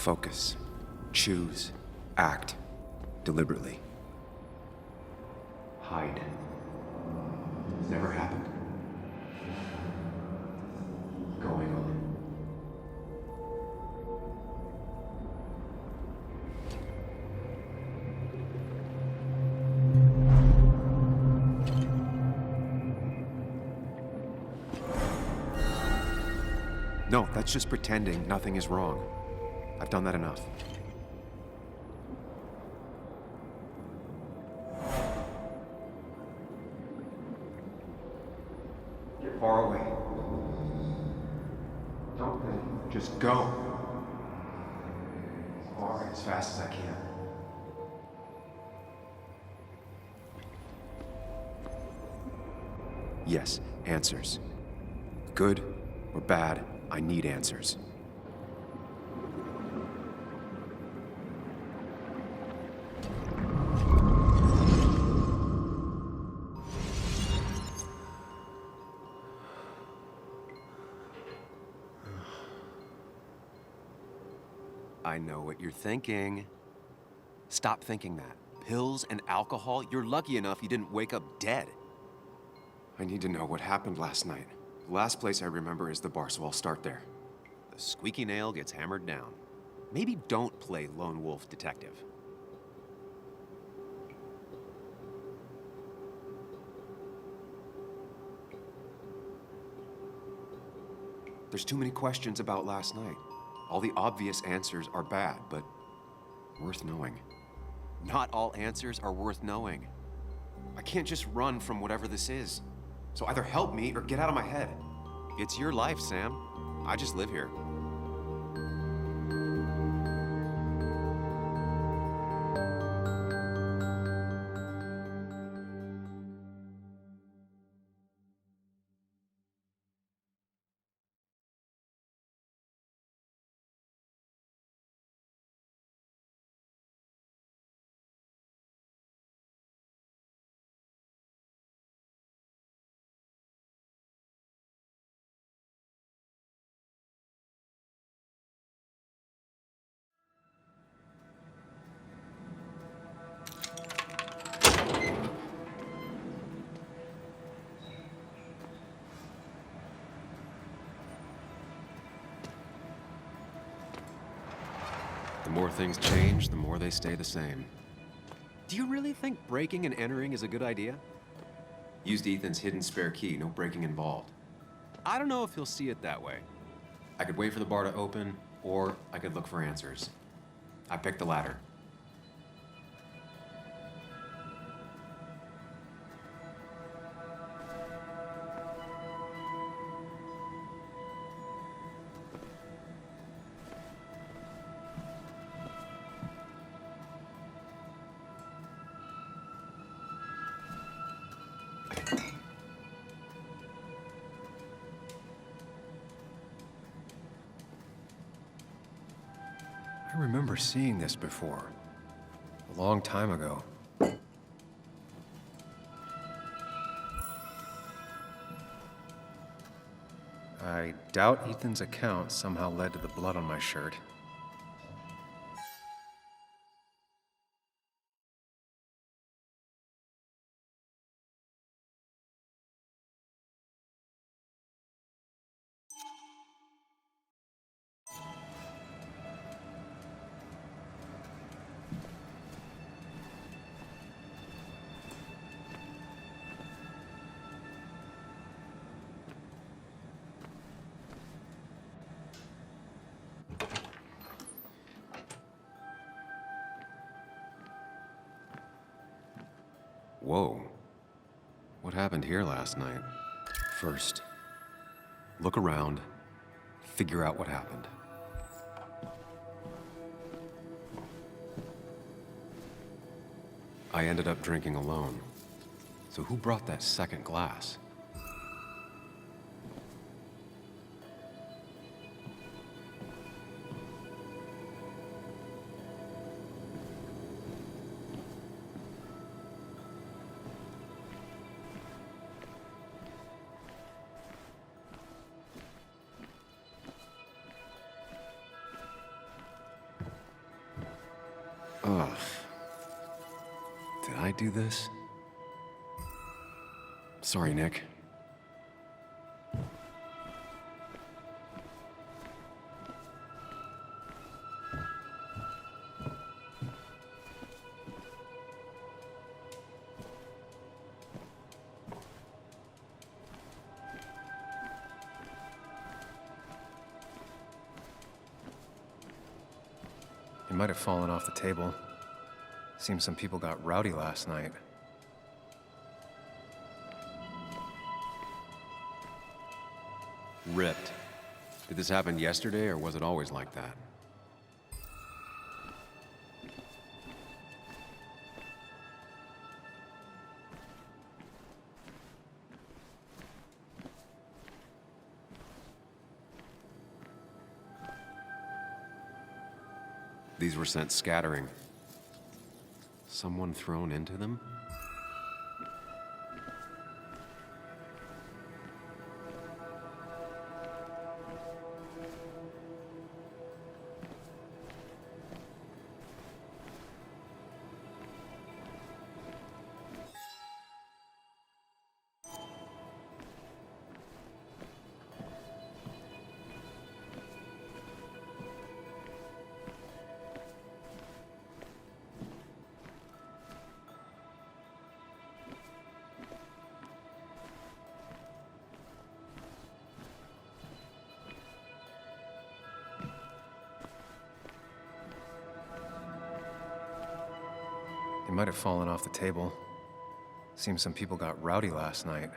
Focus. Choose. Act. Deliberately. Hide. It's never happened. Going on. No, that's just pretending nothing is wrong. I've done that enough. Get far away. Don't think. Just go. As far and as fast as I can. Yes, answers. Good or bad, I need answers. I know what you're thinking. Stop thinking that. Pills and alcohol, you're lucky enough you didn't wake up dead. I need to know what happened last night. The last place I remember is the bar, so I'll start there. The squeaky nail gets hammered down. Maybe don't play lone wolf detective. There's too many questions about last night. All the obvious answers are bad, but worth knowing. Not all answers are worth knowing. I can't just run from whatever this is. So either help me or get out of my head. It's your life, Sam. I just live here. The more things change, the more they stay the same. Do you really think breaking and entering is a good idea? Used Ethan's hidden spare key, no breaking involved. I don't know if he'll see it that way. I could wait for the bar to open, or I could look for answers. I picked the latter. I remember seeing this before. A long time ago. I doubt Ethan's account somehow led to the blood on my shirt. Whoa. What happened here last night? First, look around, figure out what happened. I ended up drinking alone. So who brought that second glass? Did I do this? Sorry, Nick. It might have fallen off the table. Seems some people got rowdy last night. Ripped. Did this happen yesterday, or was it always like that? These were sent scattering. Someone thrown into them? It might have fallen off the table. Seems some people got rowdy last night.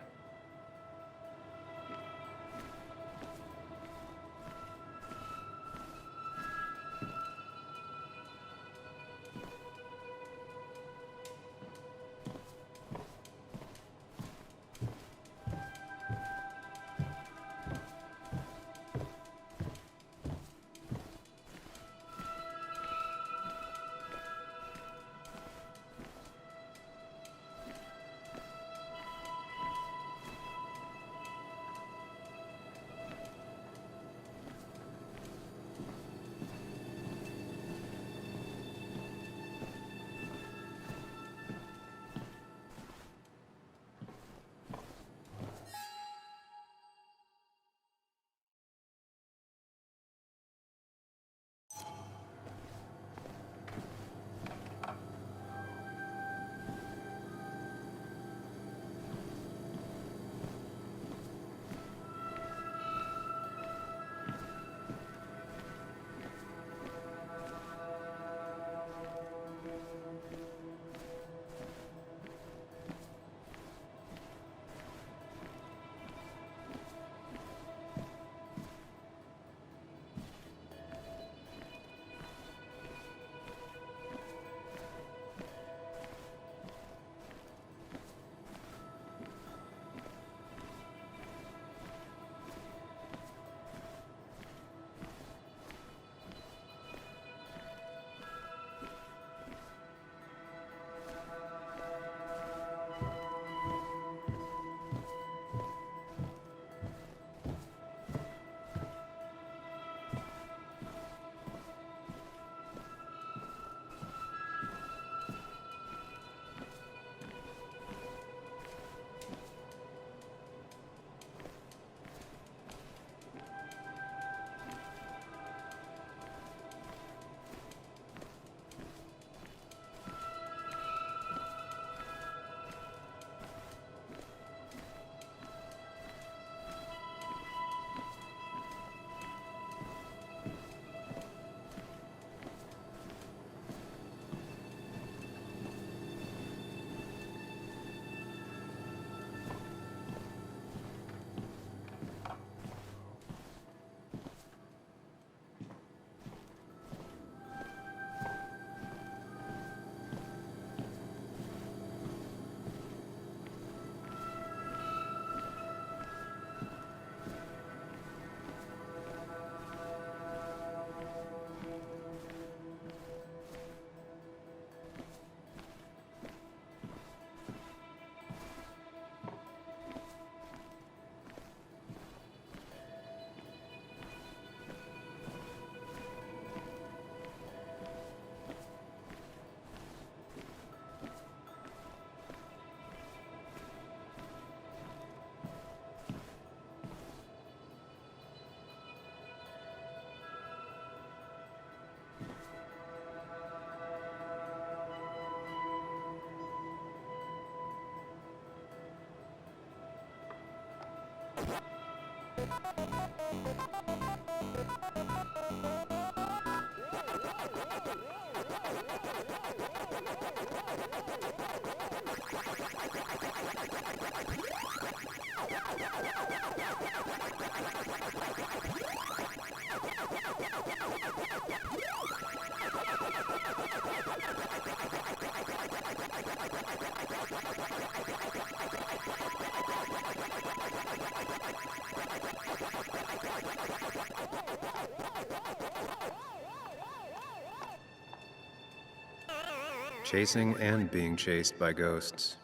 Chasing and being chased by ghosts.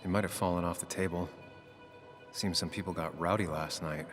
It might have fallen off the table. Seems some people got rowdy last night.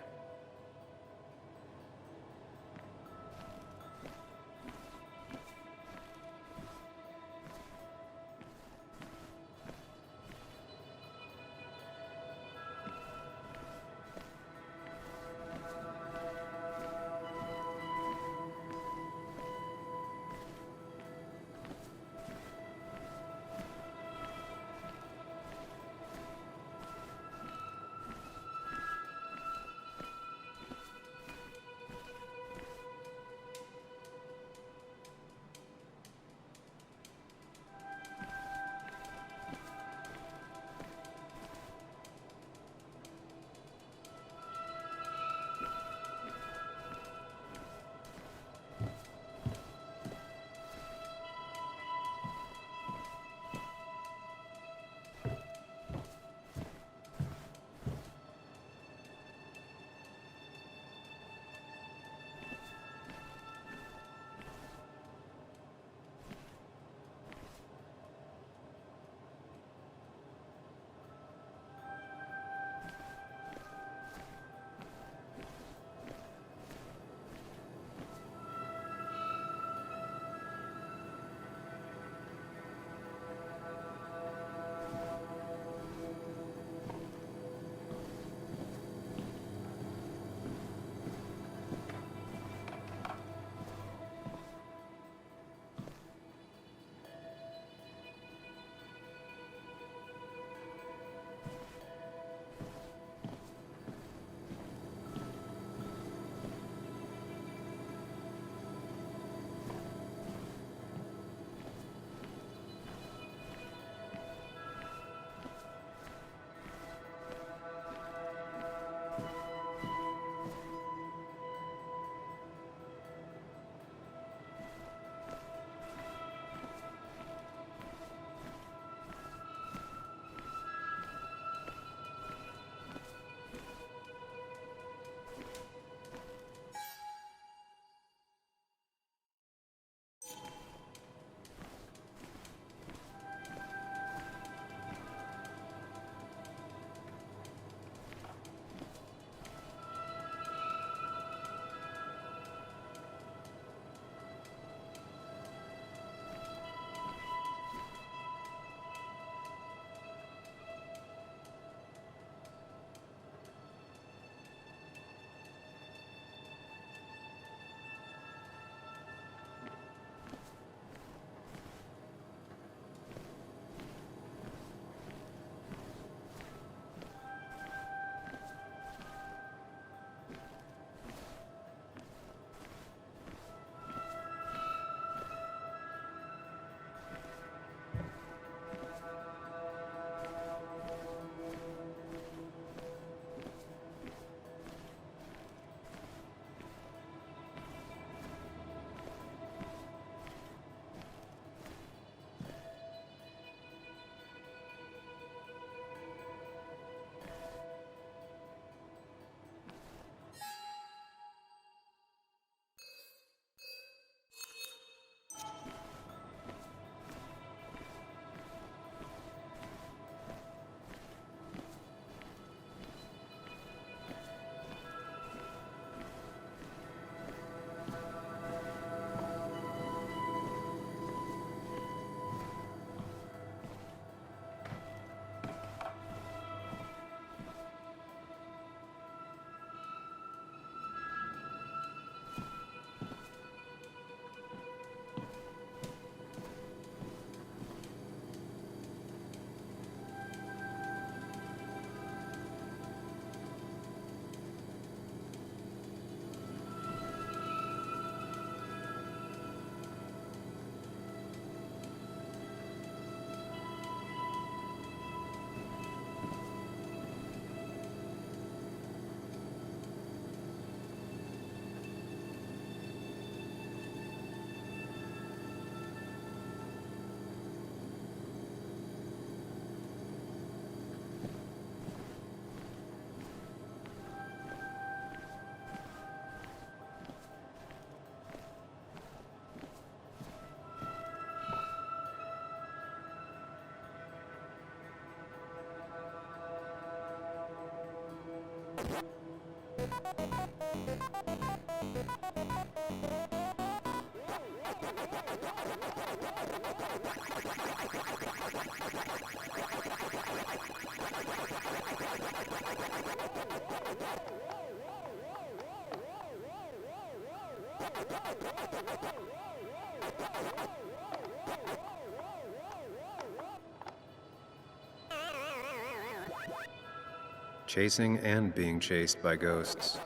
Chasing and being chased by ghosts.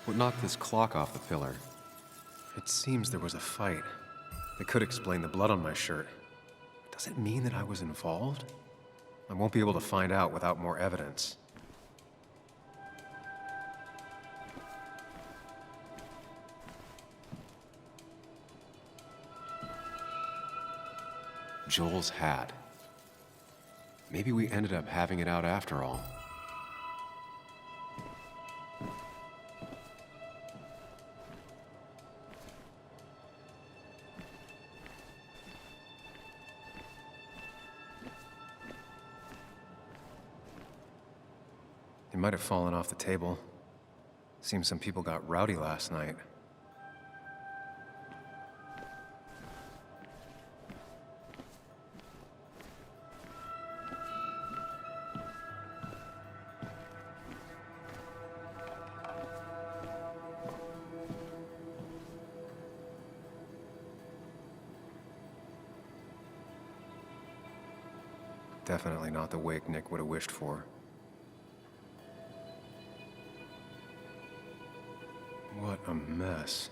What knocked this clock off the pillar? It seems there was a fight. It could explain the blood on my shirt. Does it mean that I was involved? I won't be able to find out without more evidence. Joel's hat. Maybe we ended up having it out after all. It might have fallen off the table. Seems some people got rowdy last night. Definitely not the wake Nick would have wished for. What a mess.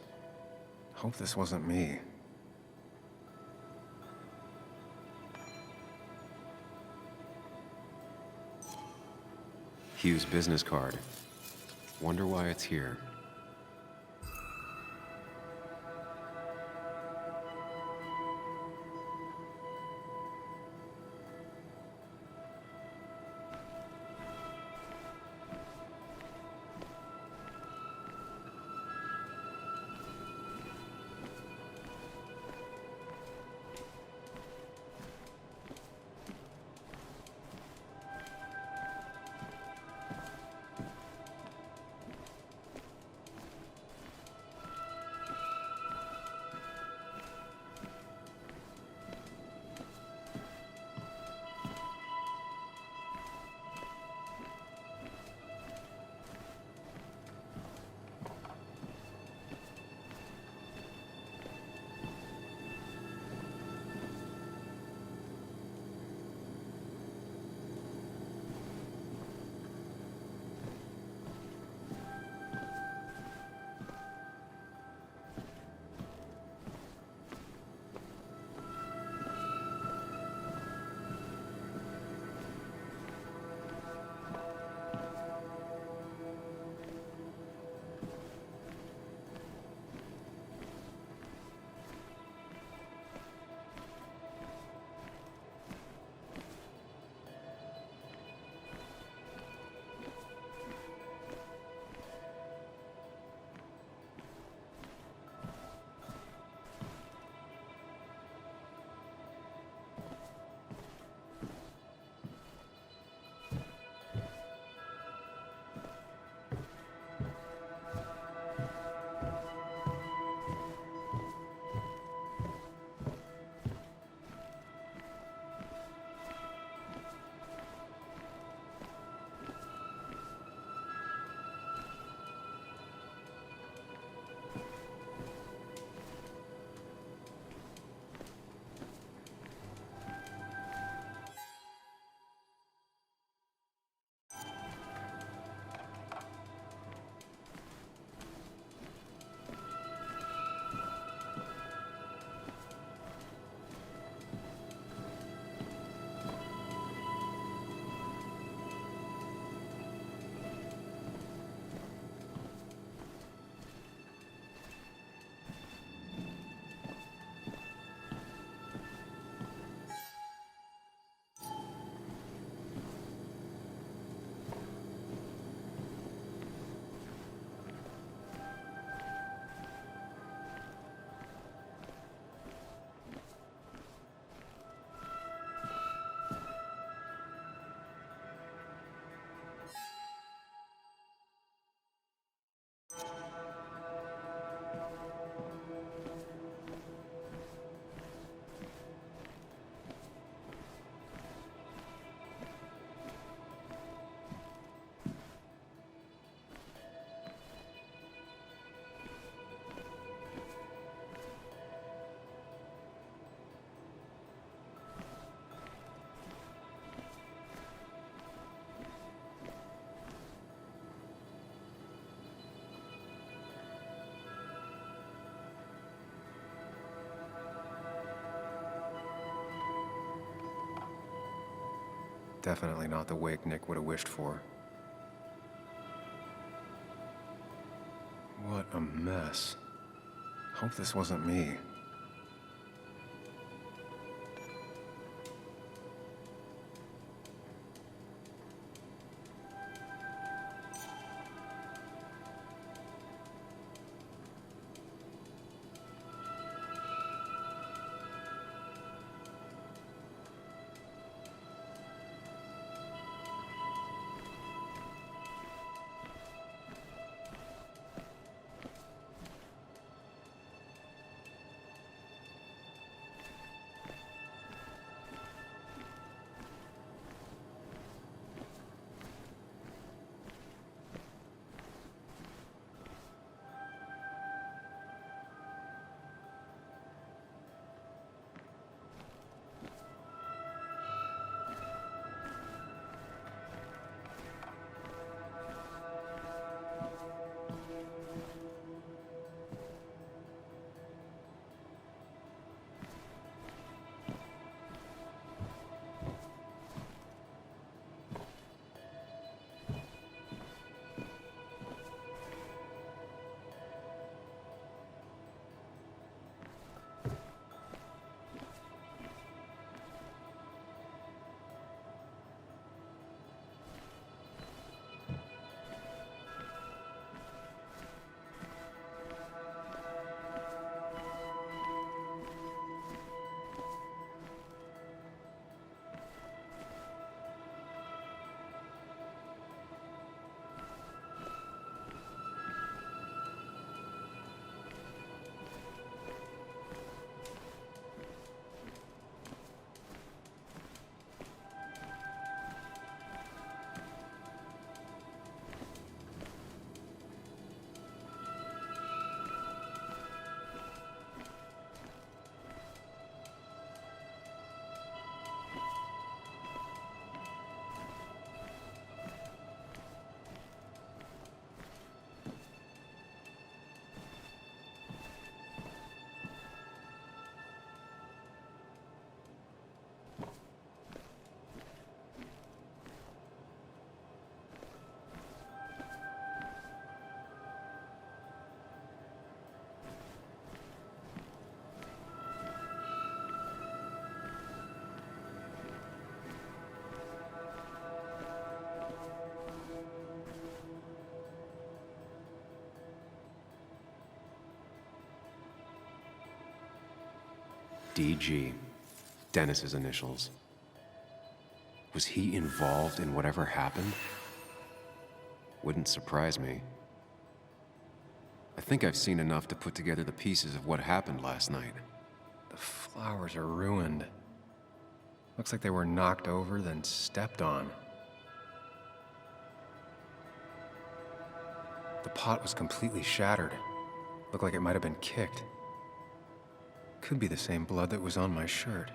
Hope this wasn't me. Hugh's business card. Wonder why it's here. Definitely not the wake Nick would have wished for. What a mess. Hope this wasn't me. DG. Dennis's initials. Was he involved in whatever happened? Wouldn't surprise me. I think I've seen enough to put together the pieces of what happened last night. The flowers are ruined. Looks like they were knocked over, then stepped on. The pot was completely shattered. Looked like it might have been kicked. Could be the same blood that was on my shirt.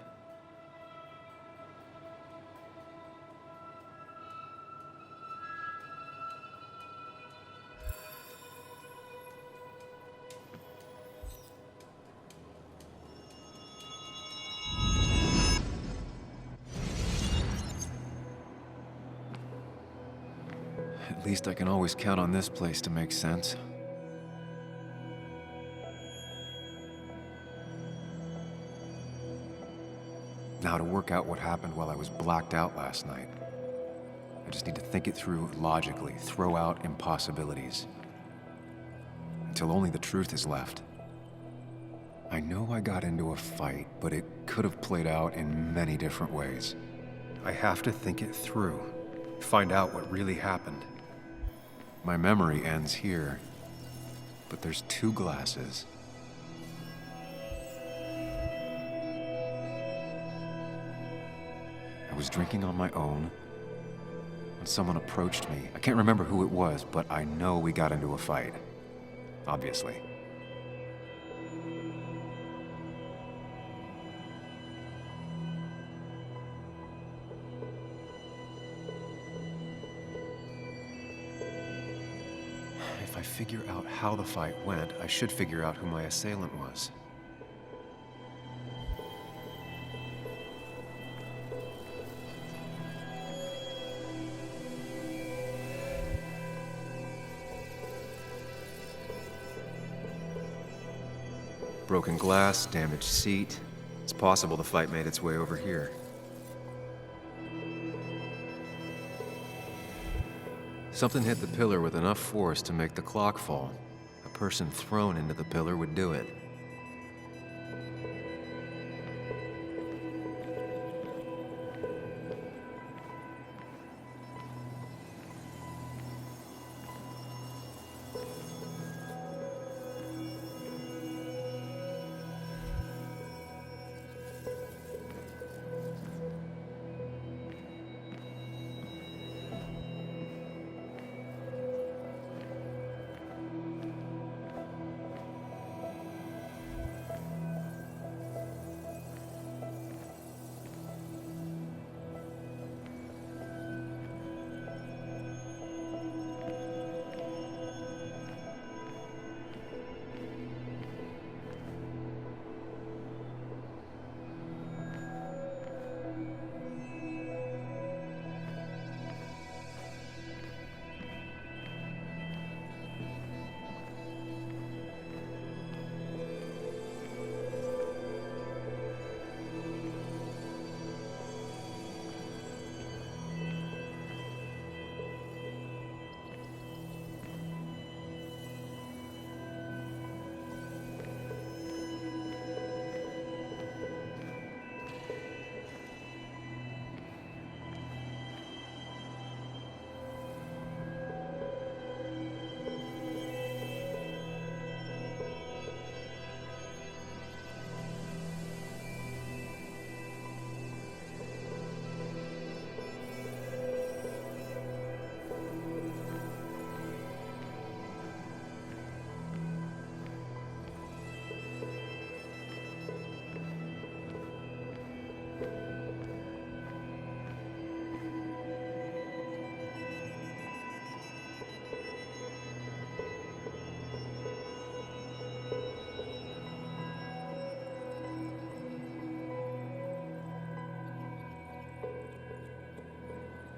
At least I can always count on this place to make sense. Now to work out what happened while I was blacked out last night. I just need to think it through logically, throw out impossibilities. Until only the truth is left. I know I got into a fight, but it could have played out in many different ways. I have to think it through. Find out what really happened. My memory ends here, but there's two glasses. I was drinking on my own when someone approached me. I can't remember who it was, but I know we got into a fight. Obviously. If I figure out how the fight went, I should figure out who my assailant was. Broken glass, damaged seat. It's possible the fight made its way over here. Something hit the pillar with enough force to make the clock fall. A person thrown into the pillar would do it.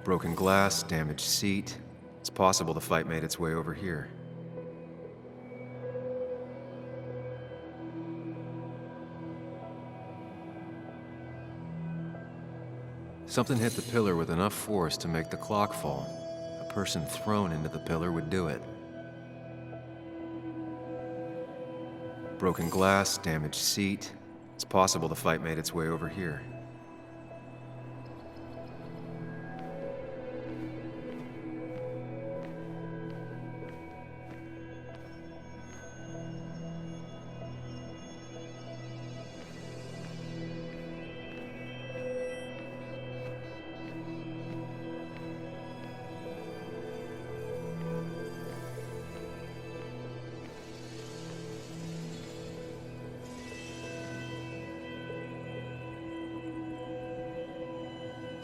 Broken glass, damaged seat. It's possible the fight made its way over here. Something hit the pillar with enough force to make the clock fall. A person thrown into the pillar would do it. Broken glass, damaged seat. It's possible the fight made its way over here.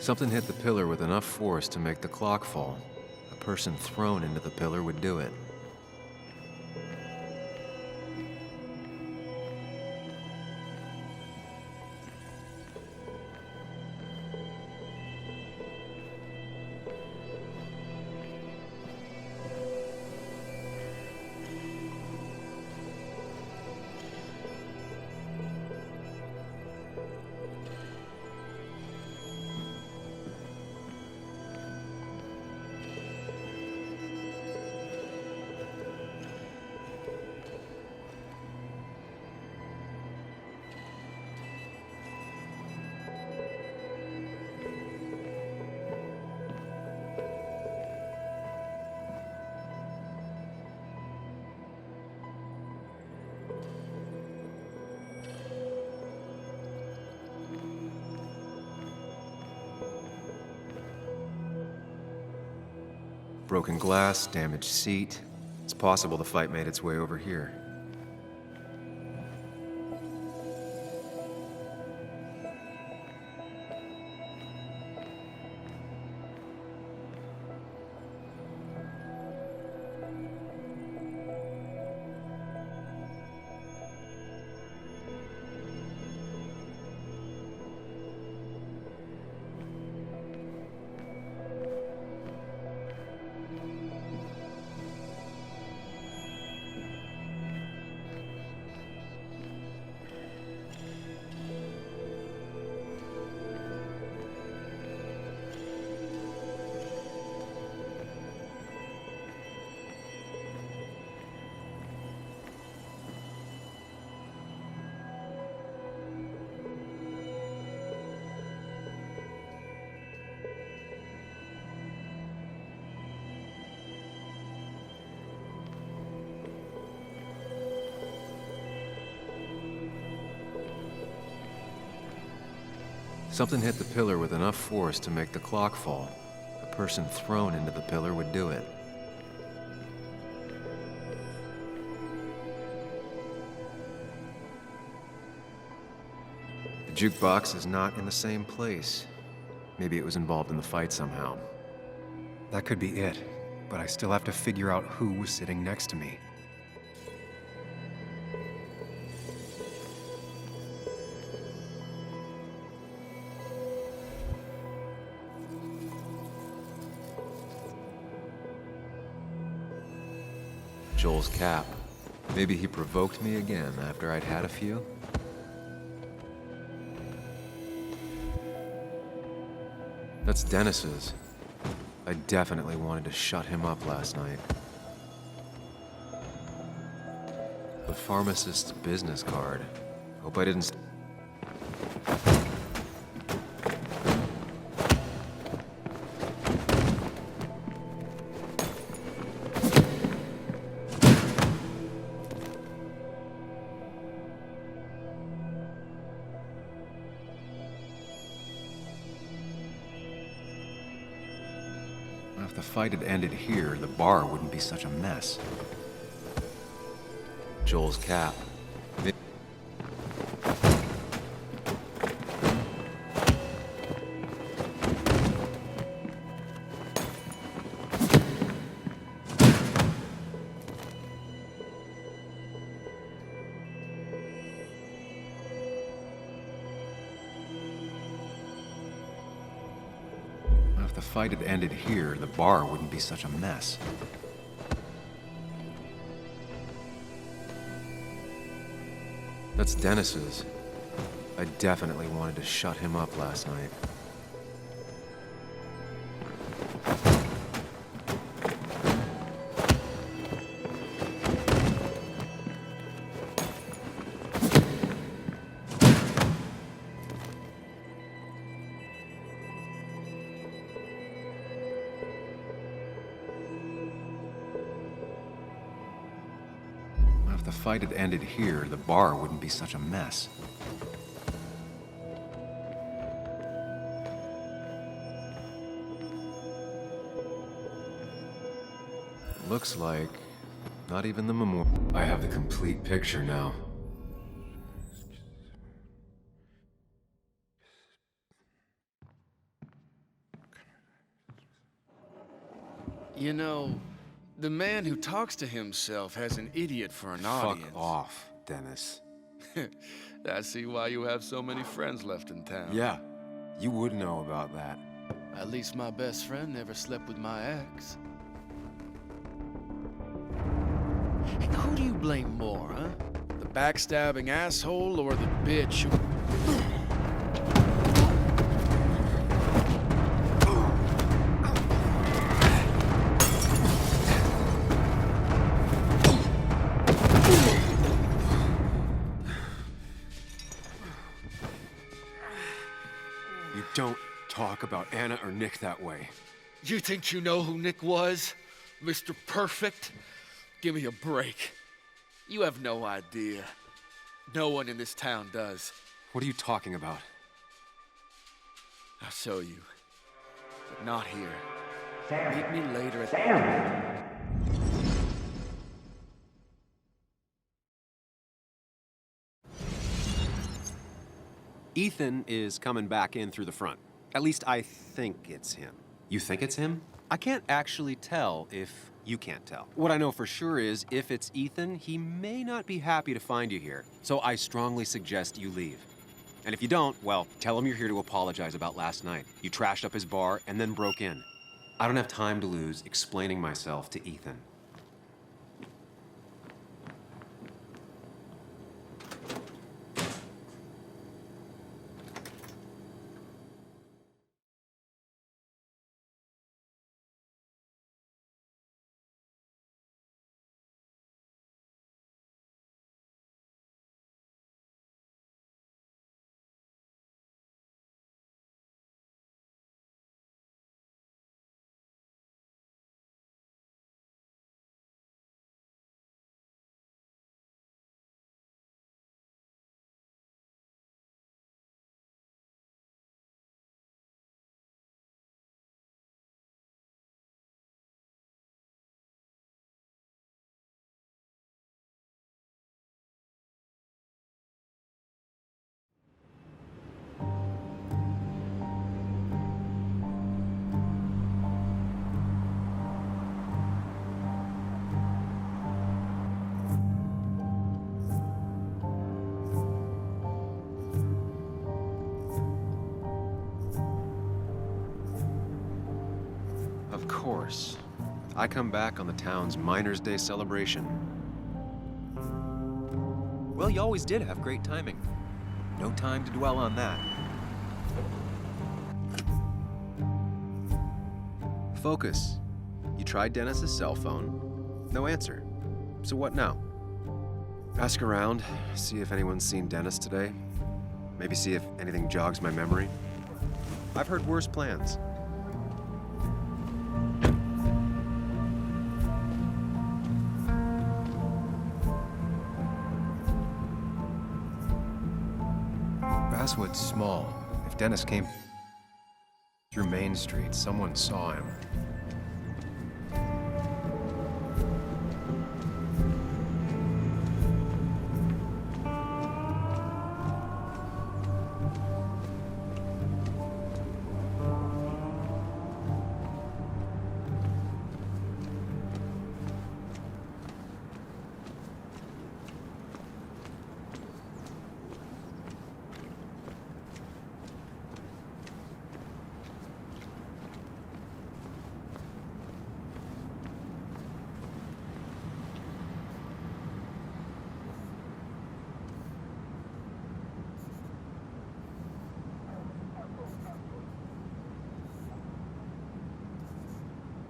Something hit the pillar with enough force to make the clock fall. A person thrown into the pillar would do it. Broken glass, damaged seat. It's possible the fight made its way over here. Something hit the pillar with enough force to make the clock fall. A person thrown into the pillar would do it. The jukebox is not in the same place. Maybe it was involved in the fight somehow. That could be it, but I still have to figure out who was sitting next to me. Joel's cap. Maybe he provoked me again after I'd had a few? That's Dennis's. I definitely wanted to shut him up last night. The pharmacist's business card. Hope I didn't... If the fight had ended here, the bar wouldn't be such a mess. Joel's cap. If the fight had ended here, the bar wouldn't be such a mess. That's Dennis's. I definitely wanted to shut him up last night. If the fight had ended here, the bar wouldn't be such a mess. Looks like not even the memorial. I have the complete picture now. You know, the man who talks to himself has an idiot for an audience. Fuck off, Dennis. I see why you have so many friends left in town. Yeah, you would know about that. At least my best friend never slept with my ex. And who do you blame more, huh? The backstabbing asshole or the bitch who... You don't talk about Anna or Nick that way. You think you know who Nick was? Mr. Perfect? Give me a break. You have no idea. No one in this town does. What are you talking about? I'll show you. But not here. Meet me later at... Ethan is coming back in through the front. At least I think it's him. You think it's him? I can't actually tell if you can't tell. What I know for sure is if it's Ethan, he may not be happy to find you here. So I strongly suggest you leave. And if you don't, well, tell him you're here to apologize about last night. You trashed up his bar and then broke in. I don't have time to lose explaining myself to Ethan. course. I come back on the town's Miners' Day celebration. Well, you always did have great timing. No time to dwell on that. Focus. You tried Dennis's cell phone. No answer. So what now? Ask around, see if anyone's seen Dennis today. Maybe see if anything jogs my memory. I've heard worse plans. Basswood's small. If Dennis came through Main Street, someone saw him.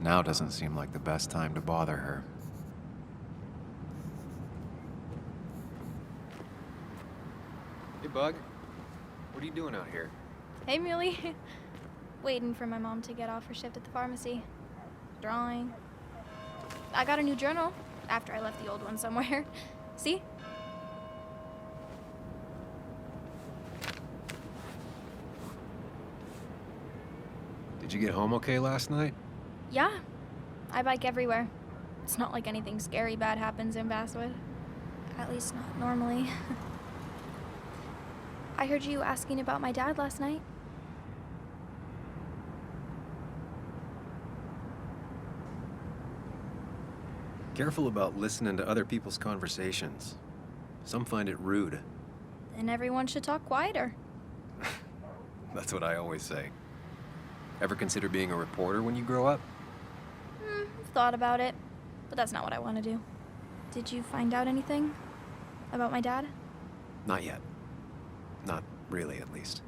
Now doesn't seem like the best time to bother her. Hey, Bug. What are you doing out here? Hey, Muley. Waiting for my mom to get off her shift at the pharmacy. Drawing. I got a new journal after I left the old one somewhere. See? Did you get home okay last night? Yeah. I bike everywhere. It's not like anything scary bad happens in Basswood. At least not normally. I heard you asking about my dad last night. Careful about listening to other people's conversations. Some find it rude. Then everyone should talk quieter. That's what I always say. Ever consider being a reporter when you grow up? I've thought about it, but that's not what I want to do. Did you find out anything about my dad? Not yet. Not really, at least.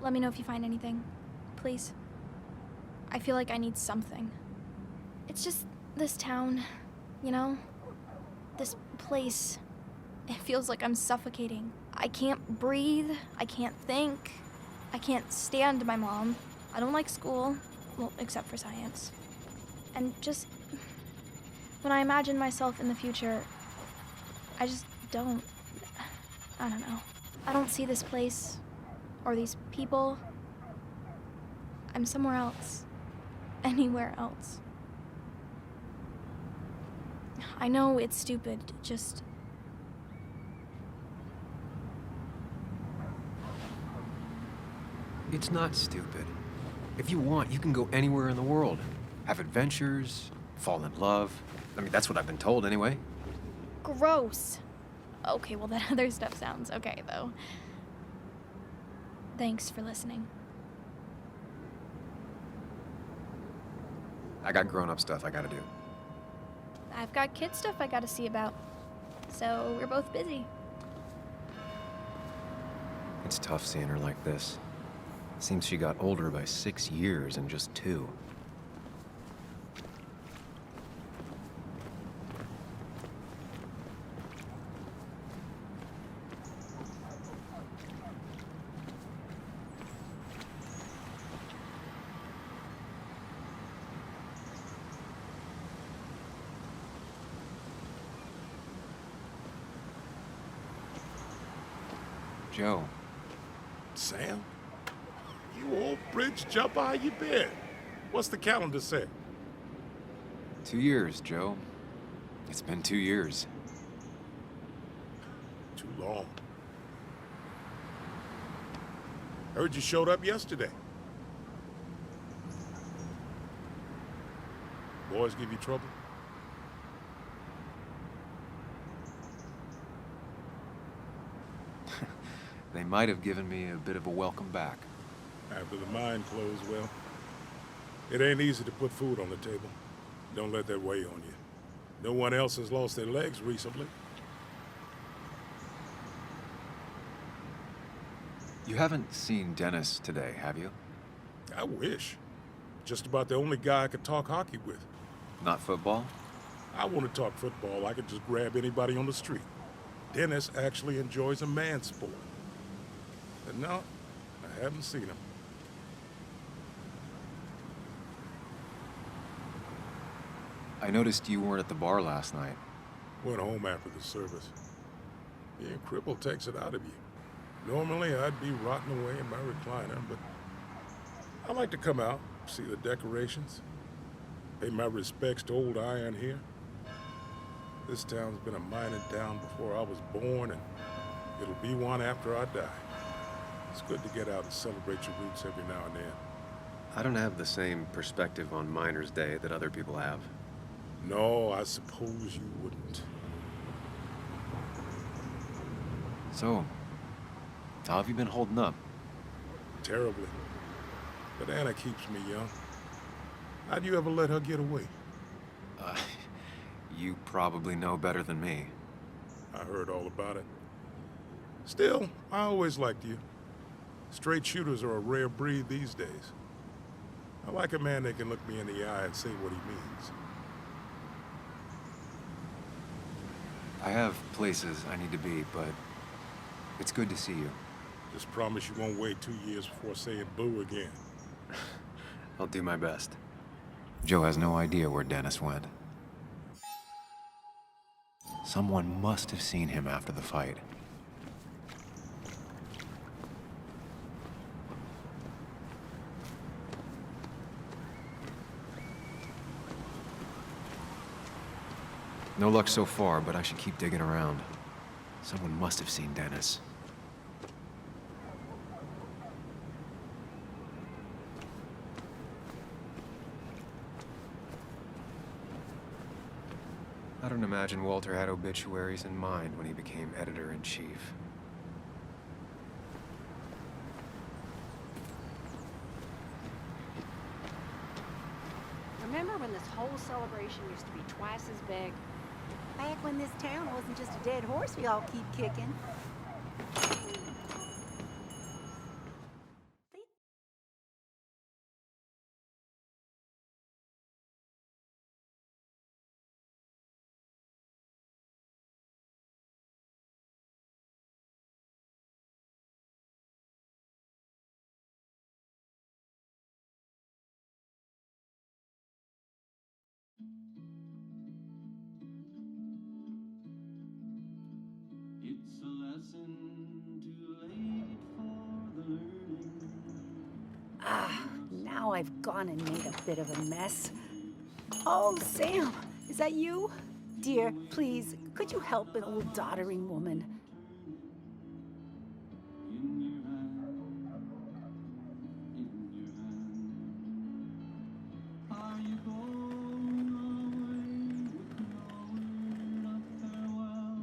Let me know if you find anything, please. I feel like I need something. It's just this town, you know? This place. It feels like I'm suffocating. I can't breathe. I can't think. I can't stand my mom. I don't like school. Well, except for science. And just when I imagine myself in the future, I just don't. I don't know. I don't see this place or these people. I'm somewhere else. Anywhere else. I know it's stupid, just... It's not stupid. If you want, you can go anywhere in the world. Have adventures, fall in love. I mean, that's what I've been told anyway. Gross. Okay, well, that other stuff sounds okay, though. Thanks for listening. I got grown-up stuff I gotta do. I've got kid stuff I gotta see about. So we're both busy. It's tough seeing her like this. Seems she got older by 6 years in just 2. Joe. Sam? You old bridge jumper, how you been? What's the calendar say? 2 years, Joe. It's been 2 years. Too long. Heard you showed up yesterday. Boys give you trouble? They might have given me a bit of a welcome back. After the mine closed, well, It ain't easy to put food on the table. Don't let that weigh on you. No one else has lost their legs recently. You haven't seen Dennis today, have you? I wish. Just about the only guy I could talk hockey with. Not football? I want to talk football. I could just grab anybody on the street. Dennis actually enjoys a man's sport. But no, I haven't seen him. I noticed you weren't at the bar last night. Went home after the service. Being crippled takes it out of you. Normally, I'd be rotting away in my recliner, but I like to come out, see the decorations, pay my respects to old Iron here. This town's been a mining town before I was born, and it'll be one after I die. It's good to get out and celebrate your roots every now and then. I don't have the same perspective on Miners' Day that other people have. No, I suppose you wouldn't. So, how have you been holding up? Terribly. But Anna keeps me young. How'd you ever let her get away? You probably know better than me. I heard all about it. Still, I always liked you. Straight shooters are a rare breed these days. I like a man that can look me in the eye and say what he means. I have places I need to be, but it's good to see you. Just promise you won't wait 2 years before saying boo again. I'll do my best. Joe has no idea where Dennis went. Someone must have seen him after the fight. No luck so far, but I should keep digging around. Someone must have seen Dennis. I don't imagine Walter had obituaries in mind when he became editor-in-chief. Remember when this whole celebration used to be twice as big? Back when this town wasn't just a dead horse we all keep kicking. It's a lesson too late for the learning. Now I've gone and made a bit of a mess. Oh, Sam, is that you? Dear, please, could you help an old doddering woman? In your hand, in your hand. Are you going away with no word of farewell?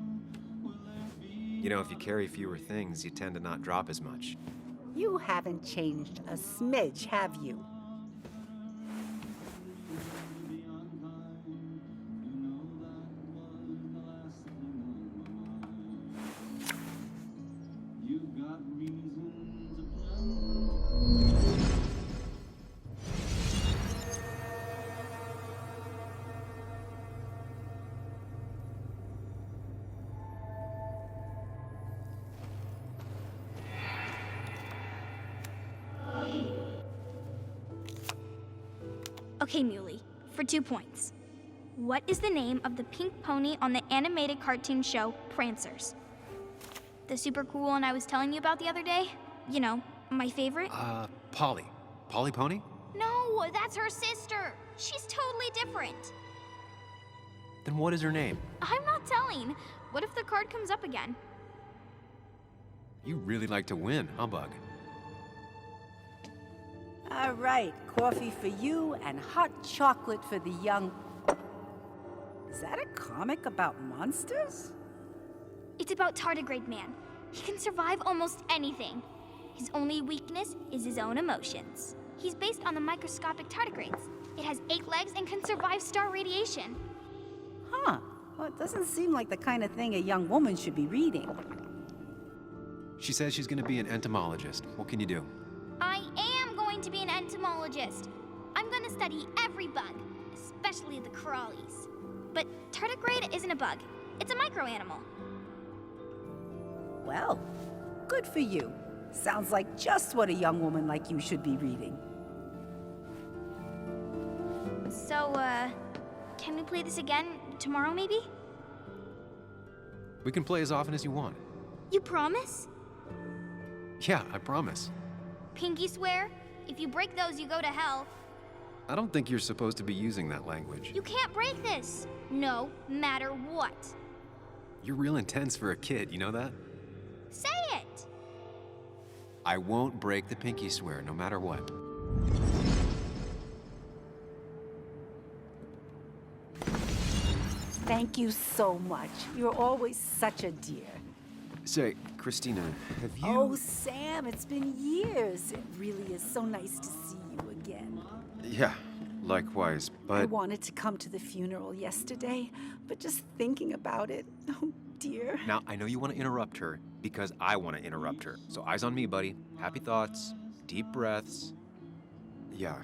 Will there be You know, if you carry fewer things, you tend to not drop as much. You haven't changed a smidge, have you? You've got reasons aplenty. Okay, Muley, for 2 points. What is the name of the pink pony on the animated cartoon show Prancers? The super cool one I was telling you about the other day? You know, my favorite? Polly. Polly Pony? No, that's her sister. She's totally different. Then what is her name? I'm not telling. What if the card comes up again? You really like to win, huh, Bug? All right, coffee for you and hot chocolate for the young... Is that a comic about monsters? It's about Tardigrade Man. He can survive almost anything. His only weakness is his own emotions. He's based on the microscopic tardigrades. It has 8 legs and can survive star radiation. Huh. Well, it doesn't seem like the kind of thing a young woman should be reading. She says she's gonna be an entomologist. What can you do? I am going to be an entomologist. I'm going to study every bug, especially the crawlies. But tardigrade isn't a bug. It's a microanimal. Well, good for you. Sounds like just what a young woman like you should be reading. So, can we play this again tomorrow, maybe? We can play as often as you want. You promise? Yeah, I promise. Pinky swear? If you break those, you go to hell. I don't think you're supposed to be using that language. You can't break this. No matter what. You're real intense for a kid, you know that? Say it! I won't break the pinky swear, no matter what. Thank you so much. You're always such a dear. Say, Christina, have you... Oh, Sam, it's been years. It really is so nice to see you again. Yeah, likewise, but... I wanted to come to the funeral yesterday, but just thinking about it, oh dear. Now, I know you want to interrupt her, because I want to interrupt her. So eyes on me, buddy. Happy thoughts, deep breaths. Yeah,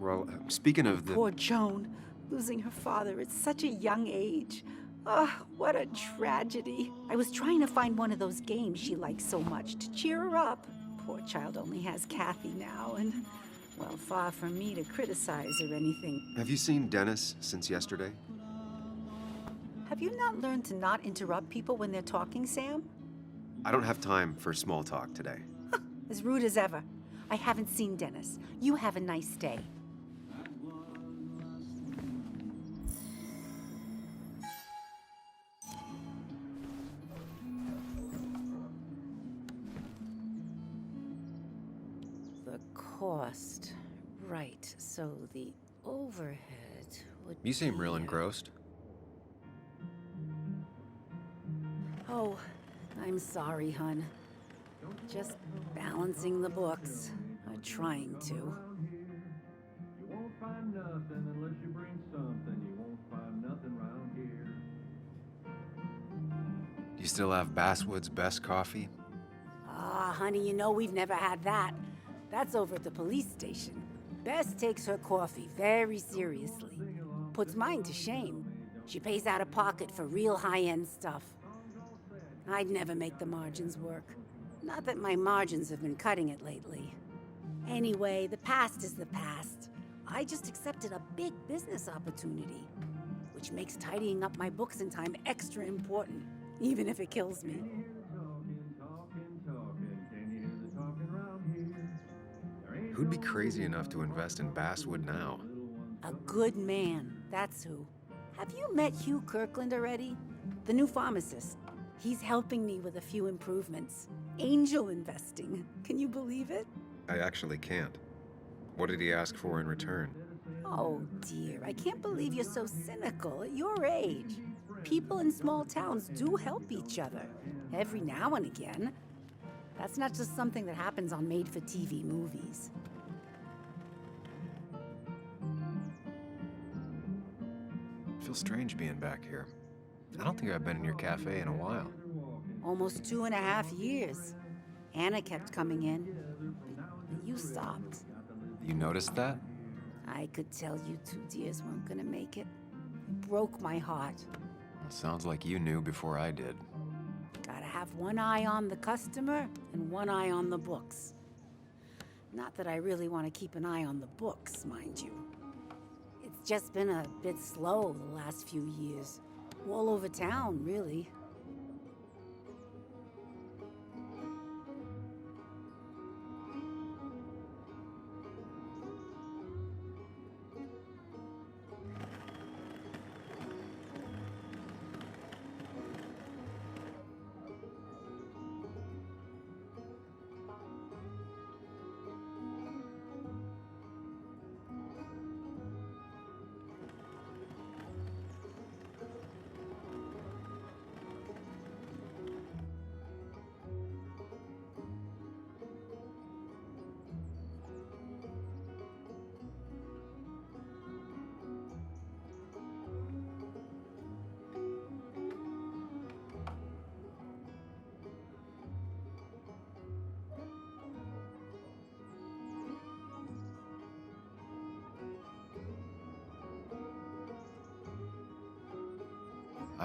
well, speaking of the... Poor Joan, losing her father at such a young age. Oh, what a tragedy. I was trying to find one of those games she likes so much to cheer her up. Poor child only has Kathy now, and, well, far from me to criticize or anything. Have you seen Dennis since yesterday? Have you not learned to not interrupt people when they're talking, Sam? I don't have time for small talk today. As rude as ever. I haven't seen Dennis. You have a nice day. The cost. Right, so the overhead would You seem real be, engrossed. Oh, I'm sorry, hun. Just balancing the books. Or trying to. You won't find nothing unless you bring something. You won't find nothing round here. Do you still have Basswood's best coffee? Ah, honey, you know we've never had that. That's over at the police station. Bess takes her coffee very seriously. Puts mine to shame. She pays out of pocket for real high-end stuff. I'd never make the margins work. Not that my margins have been cutting it lately. Anyway, the past is the past. I just accepted a big business opportunity, which makes tidying up my books in time extra important, even if it kills me. Who'd be crazy enough to invest in Basswood now? A good man, that's who. Have you met Hugh Kirkland already? The new pharmacist. He's helping me with a few improvements. Angel investing. Can you believe it? I actually can't. What did he ask for in return? Oh dear, I can't believe you're so cynical at your age. People in small towns do help each other, every now and again. That's not just something that happens on made-for-TV movies. Feels strange being back here. I don't think I've been in your cafe in a while. Almost 2.5 years. Anna kept coming in, but you stopped. You noticed that? I could tell you two dears weren't gonna make it. It broke my heart. It sounds like you knew before I did. Gotta have one eye on the customer and one eye on the books. Not that I really want to keep an eye on the books, mind you. It's just been a bit slow the last few years. All over town, really.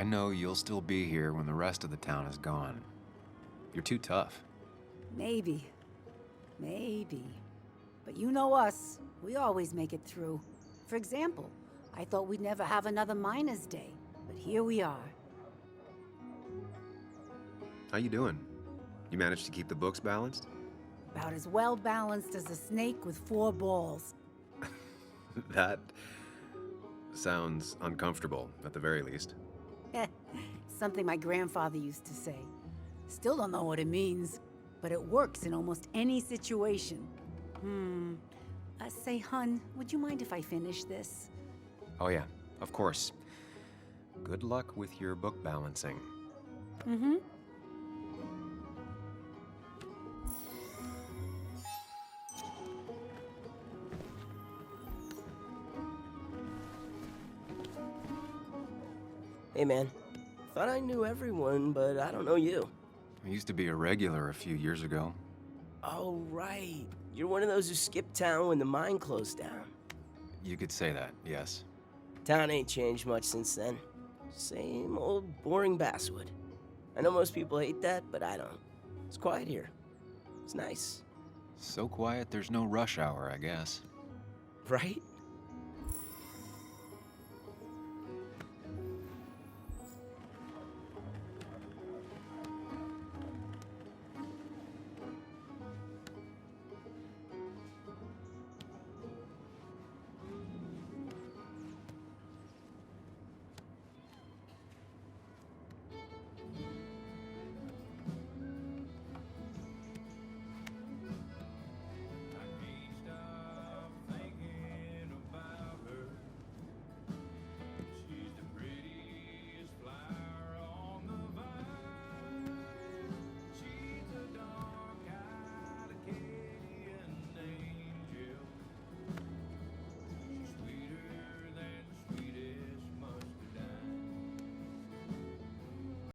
I know you'll still be here when the rest of the town is gone. You're too tough. Maybe. Maybe. But you know us. We always make it through. For example, I thought we'd never have another Miners' Day, but here we are. How you doing? You managed to keep the books balanced? About as well balanced as a snake with 4 balls. That sounds uncomfortable, at the very least. Something my grandfather used to say. Still don't know what it means, but it works in almost any situation. Say, hun, would you mind if I finish this? Oh yeah, of course. Good luck with your book balancing. Mm-hmm. Hey man, thought I knew everyone, but I don't know you. I used to be a regular a few years ago. Oh right, you're one of those who skipped town when the mine closed down. You could say that, yes. Town ain't changed much since then. Same old boring basswood. I know most people hate that, but I don't. It's quiet here. It's nice. So quiet there's no rush hour, I guess. Right?